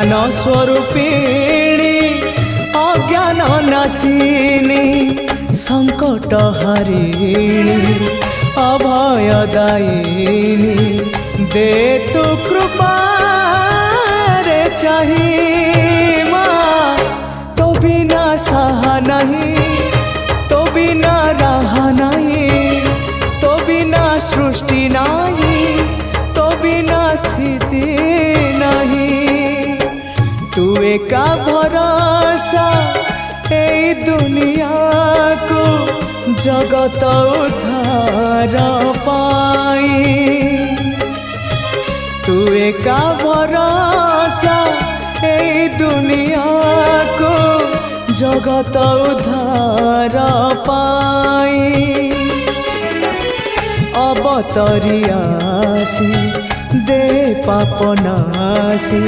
ज्ञान स्वरूपिणी अज्ञान नाशिनी संकट हरिणी अभयदायिनी दे तु कृपा रे चाहिए माँ तो बिना सहा नहीं तो बिना रहा नहीं तो बिना सृष्टि नहीं तो बिना स्थिति नहीं तू एका भरोसा ए दुनिया को जगत उद्धार पाई तू एका भरोसा ए दुनिया को जगत उद्धार पाई अवतरियासी दे पापनासी